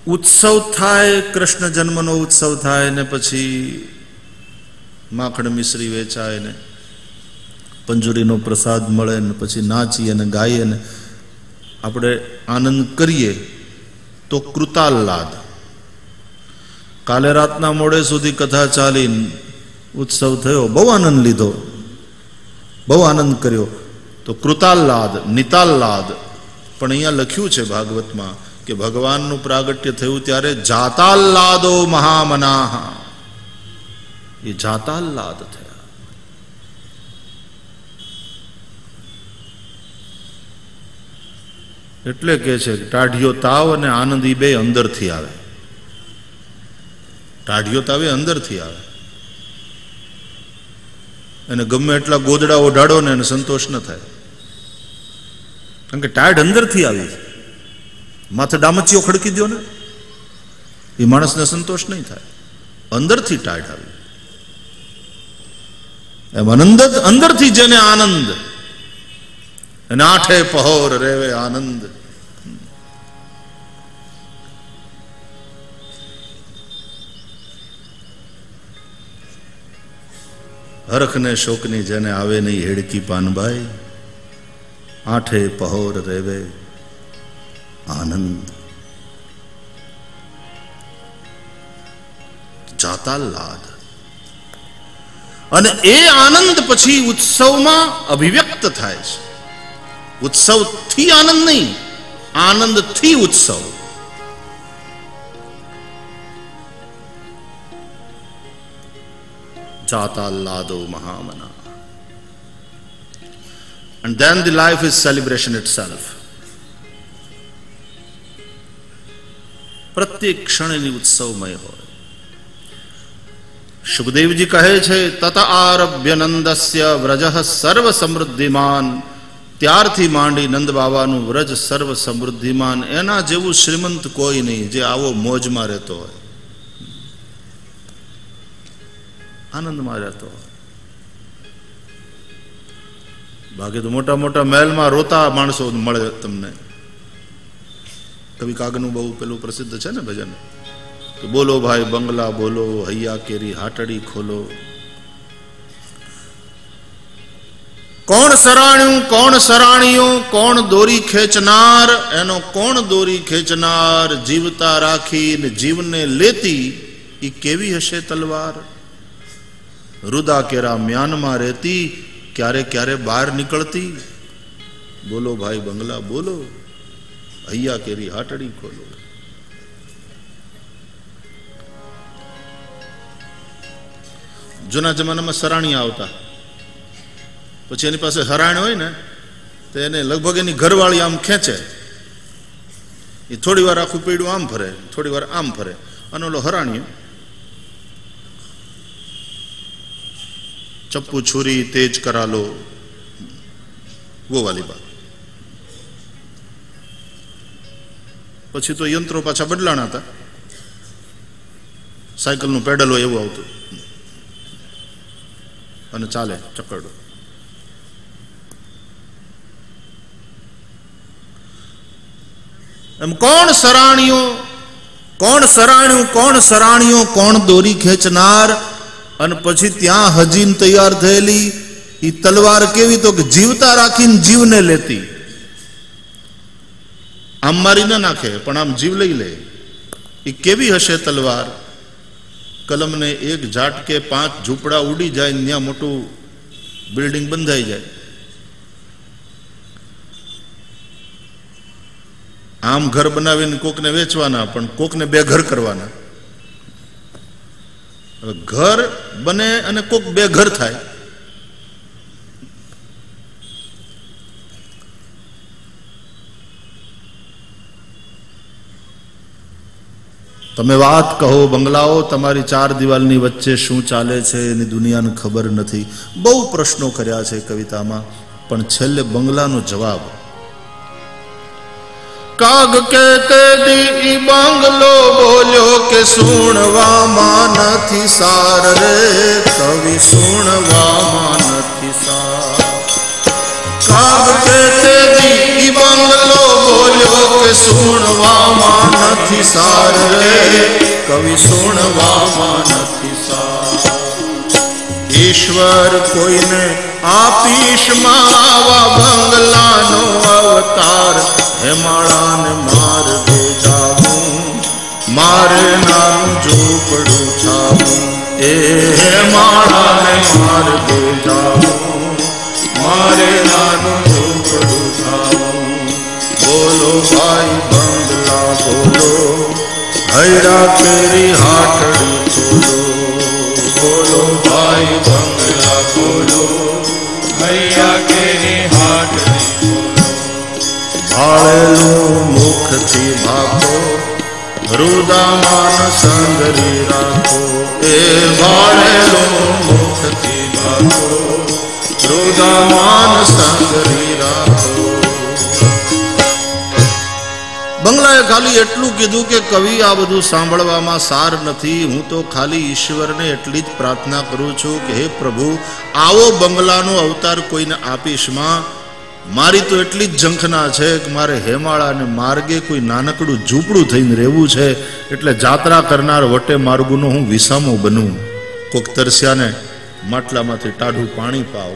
उत्सव थाय, कृष्ण जन्मनो उत्सव थाय ने पछी माखण मिश्री वेचाय ने पंजुरीनो प्रसाद मळे ने पछी नाचीए ने गाईए ने आपणे आनंद करीए तो कृताल्लाद। काले रातना मोडे सुधी कथा चाली, उत्सव थयो, बहु आनंद लीधो, बहु आनंद कर्यो तो कृताल्लाद, निताल्लाद। पण अहींया लख्युं छे भागवतमां कि भगवाननुं प्रागट्य थयुं त्यारे जाताल्लादो महामनाः, ये जाताल्लाद थया। एटले कहे छे टाढियो ताव अने आनंद ई बे अंदरथी आवे। टाढियो तावे अंदरथी आवे अने गमे एटला गोदड़ा ओढाडो ने संतोष न थाय, कारण के टाढ अंदरथी आवी। माथे डामचियो खड़की दो ने ए माणस ने संतोष नहीं थाय, अंदरथी टाढ आवी। एम आनंद अंदरथी जेने आनंद, अने आठे पहोर रेवे आनंद। हरख ने शोकनी जेने आवे नहीं हेड़की पानबाई, आठे पहोर रेवे आनंद। जाताल्लाद अने ए आनंद पछी उत्सव में अभिव्यक्त थाय छे। उत्सव थी आनंद नहीं, आनंद थी उत्सव। जाताल्लादो महामना। And then the life is celebration itself. प्रत्येक क्षण उत्सवमय हो। सुखदेव जी कहे छे तत आरभ्य नंदस्य व्रजः सर्व समृद्धिमान। त्यारथी मांडी नंद बाबानु व्रज सर्व समृद्धिमान। एना जेवुं श्रीमंत कोई नहीं जे आवो मोज में रहतो होय, आनंद में रहतो होय। बाकी तो मोटा मोटा महल में रोता माणसो मळे तमने। कवि कागनु बहु पेलुं प्रसिद्ध छे ने भजन तो बोलो भाई बंगला बोलो, हैया केरी हाटड़ी खोलो। कौन सराण्यू कौन सराणियो, कौन दोरी खेचनार, एनो कौन दोरी खेचनार। जीवता राखी ने जीवने लेती ई केवी हशे तलवार। रुदा केरा म्यान में रहती, क्यारे क्यारे बाहर निकलती। बोलो भाई बंगला बोलो, हैया केरी हाटड़ी खोलो। जूना जमाना में सराणी आवता, पछी एनी पासे हराण होय ने तो एने लगभग एनी घरवाળી आम खेंचे। ए थोड़ी वार आखुं पीड़ुं आम फरे, थोड़ी वार आम फरे, अने ओलो हराणियो चप्पू छुरी तेज करा लो, वो वाली बात। पछी तो यंत्रो पाछा बदलाणा था, साइकल नु पेडल होय एवुं आवतुं अने चाले चक्करडो। एम कौन सराणियो कौन सराण्यू कौन सराणियो, कौन दोरी खेचनार। अन पछी त्यां हजीन तैयार थयेली ई तलवार केवी तो कि जीवता राखीने जीवने लेती। आम मारी न नाखे पण आम जीव लई ले। ई केवी हशे तलवार। कलम ने एक झाटके 5 झूपड़ा उड़ी जाए, न्या मोटू बिल्डिंग बंधाई जाए। आम घर बनावीने कोकने वेचवाना, पण कोकने 2 घर करवाना। घर बने अने कोक 2 घर थाय। तमे वात कहो बंगलाओ, तमारी 4 दिवालनी वच्चे शुं चाले छे एनी दुनियाने खबर नथी। बहु प्रश्नो कर्या छे कवितामां, पण छेल्ले बंगलानो जवाब। काग कहते दी ई बंगलो बोल्यो के सुणवामां नथी सार रे, कवि सुणवामां नथी सार। काग कहते दी ई बंगलो बोल्यो के सुणवामां નથી સાર રે, કવિ સુણવામાં નથી સાર. ઈશ્વર કોઈને આપીશમાં આવા બંગલાનો અવતાર, હેમાળાને માર્ગે જાવું, મારે નાનું ઝૂંપડું છાવું. એ હેમાળાને માર્ગે જાવું, મારે નાનું ઝૂંપડું છાવું. બોલો ભાઈ બંગલા બોલો, હૈરા કેરી હાટડી ખોલો. બોલો ભાઈ બંગલા બોલો, હૈયા કેરી હાટડી ખોલો. ભાળેલું મુખથી ભાગો, રુદામાન સંગરી રાખો. એ ભાળેલું મુખથી ભાગો, રુદામાન સંગરી રાખો. બંગલાએ ખાલી એટલું કીધું કે કવિ આ બધું સાંભળવામાં સાર નથી. હું તો ખાલી ઈશ્વરને એટલી જ પ્રાર્થના કરું છું કે હે પ્રભુ, આવો બંગલાનો અવતાર કોઈને આપીશમાં. મારી તો એટલી જ ઝંખના છે કે મારે હેમાળાને માર્ગે કોઈ નાનકડું ઝૂંપડું થઈને રહેવું છે, એટલે જાત્રા કરનાર વટે માર્ગુનો હું વિસામો બનું. કોક તરસ્યાને માટલામાંથી ટાઢું પાણી પાવ.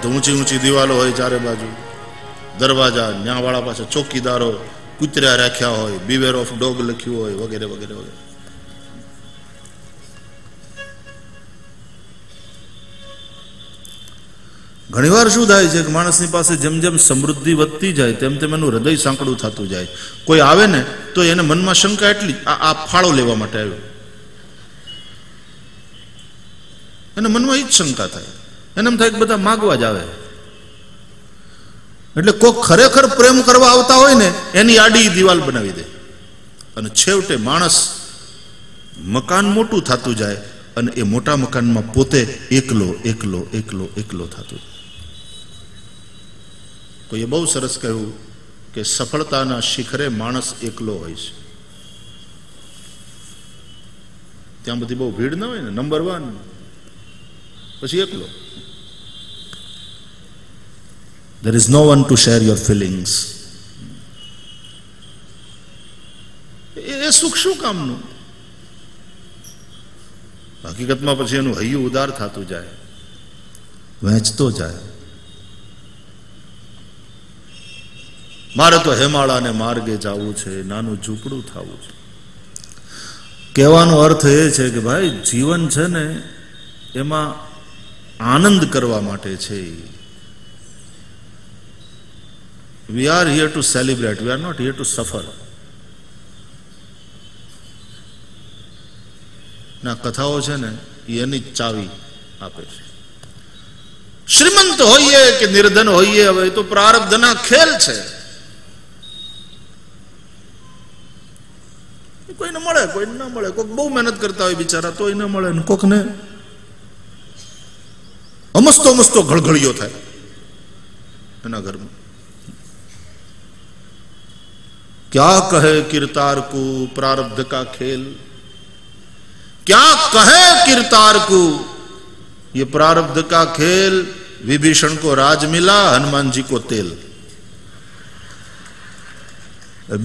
તો ઊંચી ઊંચી દિવાલો હોય ચારે બાજુ, દરવાજા, ન્યાવાળા પાસે ચોકીદારો કૂતર્યા રાખ્યા હોય, બીવેર ઓફ ડોગ લખ્યું હોય, વગેરે વગેરે વગેરે. ઘણીવાર શું થાય છે કે માણસની પાસે જેમ જેમ સમૃદ્ધિ વધતી જાય તેમ તેમ એનું હૃદય સાંકડું થતું જાય. કોઈ આવે ને તો એને મનમાં શંકા એટલી, આ ફાળો લેવા માટે આવ્યો, એને મનમાં એ જ શંકા થાય. એને એમ થાય કે બધા માગવા જ આવે. એટલે કોઈક ખરેખર પ્રેમ કરવા આવતા હોય ને એની આડી દિવાલ બનાવી દે, અને છેવટે માણસ મકાન મોટું થતું જાય અને એ મોટા મકાનમાં પોતે એકલો એકલો એકલો એકલો થતું. કોઈએ બહુ સરસ કહ્યું કે સફળતાના શિખરે માણસ એકલો હોય છે. ત્યાં બધી બહુ ભીડ ના હોય ને, નંબર 1, પછી એકલો. There is no one to share your feelings. એ સુખ શું કામનું? હકીકતમાં પછી એનું હૈયું ઉદાર થતું જાય, વહેંચતો જાય. મારે તો હેમાળાને માર્ગે જવું છે, નાનું ઝૂંપડું થવું છે. કહેવાનો અર્થ એ છે કે ભાઈ જીવન છે ને એમાં આનંદ કરવા માટે છે. We are here to celebrate, we are not here to suffer. ના કથાઓ છે ને એની જ ચાવી આપે છે. શ્રીમંત હોઈએ કે નિર્ધન હોઈએ, હવે તો પ્રારબ્ધના ખેલ છે. કોઈને મળે, કોઈને ના મળે. કોઈક બહુ મહેનત કરતા હોય બિચારા તોય ન મળે, ને કોકને અમસ્તો અમસ્તો ઘળઘળિયો થાય એના ઘરમાં. क्या कहे किरतार को प्रारब्ध का खेल, क्या कहे किरतार को ये प्रारब्ध का खेल. विभीषण को राज मिला, हनुमान जी को तेल.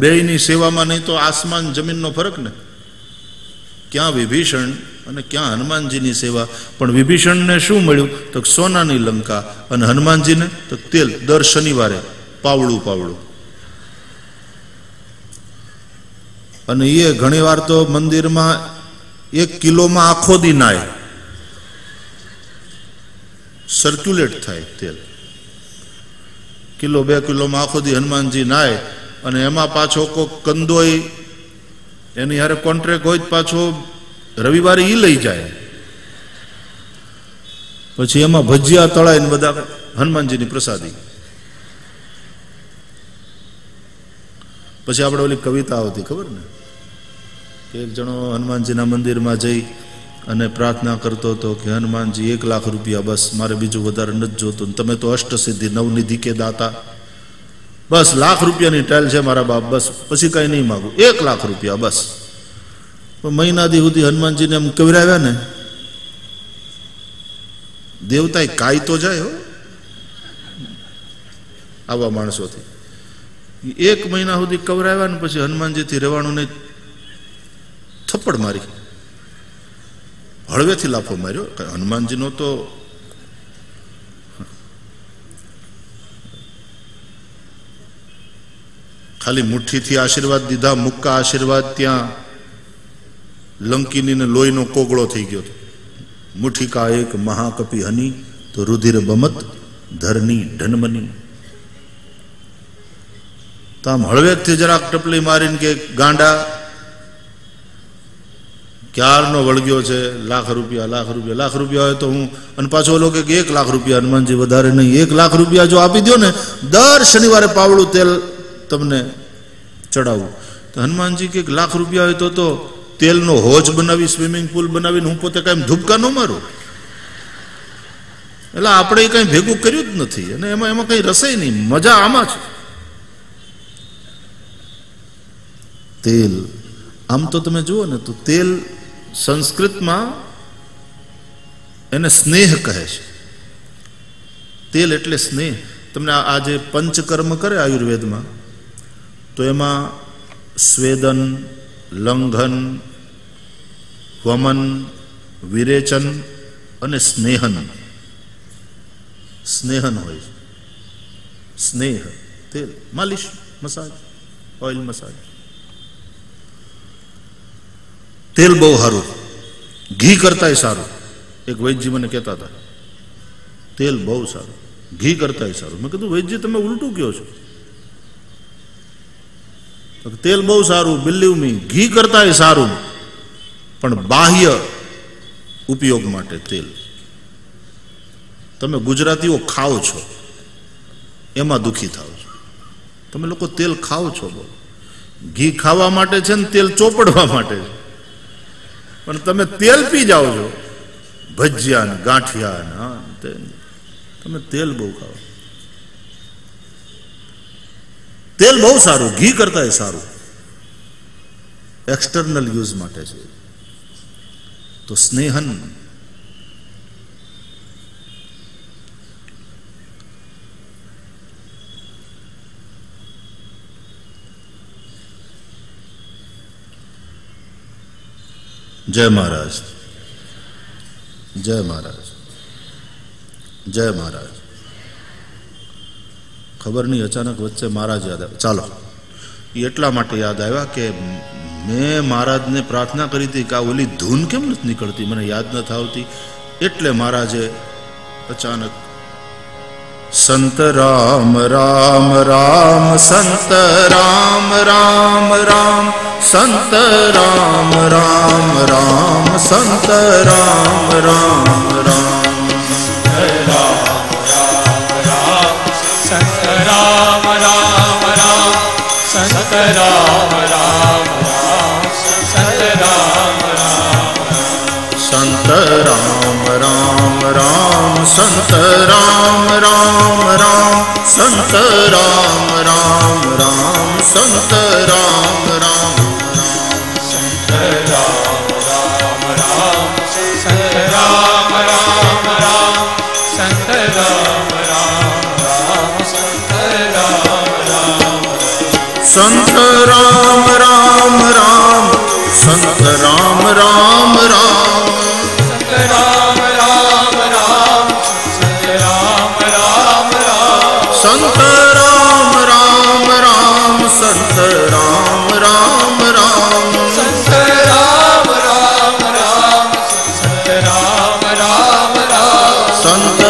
बेयनी सेवामां नहीं तो आसमान जमीन नो फरक ने. क्या विभीषण અને ક્યાં હનુમાનજીની સેવા. પણ વિભીષણને શું મળ્યું તો સોનાની લંકા, અને હનુમાનજીને તો તેલ. દર શનિવારે પાવળું પાવળું. અને એ ઘણી વાર તો મંદિરમાં 1 કિલોમાં આખો દી નાય, સર્ક્યુલેટ થાય તેલ. કિલો 2 કિલોમાં આખો દી હનુમાનજી નાય, અને એમાં પાછો કોઈક કંદોય એની હારે કોન્ટ્રાક્ટ હોય પાછો રવિવારે ઈ લઈ જાય. પછી એમાં ભજીયા તળાઈને બધા હનુમાનજીની પ્રસાદી. પછી આપણે ઓલી કવિતા આવતી ખબર ને, કે એક જણો હનુમાનજીના મંદિરમાં જઈ અને પ્રાર્થના કરતો હતો કે હનુમાનજી 1 લાખ રૂપિયા બસ, મારે બીજું વધારે નથી જોતું. તમે તો અષ્ટસિદ્ધિ નવનિધિ કે દાતા, બસ લાખ રૂપિયાની ટાઈલ છે મારા બાપ, બસ પછી કઈ નહીં માગું, 1 લાખ રૂપિયા બસ. મહિનાથી સુધી હનુમાનજીને એમ કવરાવ્યા ને, દેવતાએ કાઈ તો જાય હો આવા માણસોથી. 1 મહિના સુધી કવરાવ્યા ને પછી હનુમાનજીથી રહેવાનું નહીં, થપ્પડ મારી, હળવેથી લાફો માર્યો. હનુમાનજીનો તો ખાલી મુઠ્ઠીથી આશીર્વાદ દીધા, મુક્કા આશીર્વાદ ત્યાં લંકિનીને લોહીનો કોગળો થઈ ગયો હતો. મુઠ્ઠી કા એક મહાકપી હની તો રુધિર બમત ધરની ઢનમની. તો આમ હળવેકથી જરાક ટપલી મારીને કે ગાંડા ક્યારનો વળગ્યો છે, લાખ રૂપિયા હોય તો હું, અને પાછો ઓલો કે 1 લાખ રૂપિયા, હનુમાનજી વધારે નહીં, 1 લાખ રૂપિયા જો આપી દો ને, દર શનિવારે પાવડું તેલ તમને ચડાવું. તો હનુમાનજી કે 1 લાખ રૂપિયા હોય તો તેલનો હોજ બનાવી, સ્વિમિંગ પુલ બનાવીને હું પોતે કાંઈ ધુબકા ન મારું. એટલે આપણે કઈ ભેગું કર્યું જ નથી, અને એમાં કઈ રસે નહીં, મજા આમાં છે. તેલ આમ તો તમે જુઓ ને તો તેલ સંસ્કૃતમાં એને સ્નેહ કહે છે. તેલ એટલે સ્નેહ. તમને આ જે પંચકર્મ કરે આયુર્વેદમાં, તો એમાં સ્વેદન, લંઘન, વમન, વિરેચન અને સ્નેહન હોય છે. સ્નેહ તેલ, માલિશ, મસાજ, ઓઇલ મસાજ. તેલ બહુ સારું, ઘી કરતાંય સારું. એક વૈદ્યજી મને કહેતા હતા તેલ બહુ સારું, ઘી કરતાંય સારું. મેં કીધું વૈદ્યજી તમે ઉલટું કહો છો. તેલ બહુ સારું, બિલીવ મી, ઘી કરતાંય સારું, પણ બાહ્ય ઉપયોગ માટે તેલ. તમે ગુજરાતીઓ ખાઓ છો એમાં દુઃખી થાવ છો. તમે લોકો તેલ ખાઓ છો, બહુ ઘી ખાવા માટે છે ને તેલ ચોપડવા માટે છે, પણ તમે તેલ પી જાઓ છો, ભજીયા ને ગાંઠિયા ને, હા તમે તેલ બહુ ખાઓ. તેલ બહુ સારું, ઘી કરતા એ સારું, એક્સટર્નલ યુઝ માટે છે. તો સ્નેહન, જય મહારાજ, જય મહારાજ, જય મહારાજ. ખબર નહીં અચાનક વચ્ચે મહારાજ યાદ આવ્યા. ચાલો, એ એટલા માટે યાદ આવ્યા કે મેં મહારાજને પ્રાર્થના કરી હતી કે આ ઓલી ધૂન કેમ નથી નીકળતી, મને યાદ નથી આવતી. એટલે મહારાજે અચાનક સંત રામ રામ રામ, સંત રામ રામ રામ, સંત રામ રામ રામ, સંત રામ રામ રામ, સંત રામ રામ રામ, સંત રામ રામ રામ, સંત રામ રામ રામ, સંત રામ રામ રામ, સંત રામ રામ રામ, સંત રામ રામ રામ, સંત રામ રામ રામ, સંત રામ રામ રામ, સંત રામ રામ રામ, સંત રામ રામ રામ, સંત રામ રામ, સંત રામ રામ રામ, સંત રામ રામ રામ, સંત રામ રામ રામ, સંત રામ રામ રામ, સંત રામ રામ રામ, સંત રામ રામ રામ, સંત રામ રામ રામ, સંત રામ રામ રામ, સંત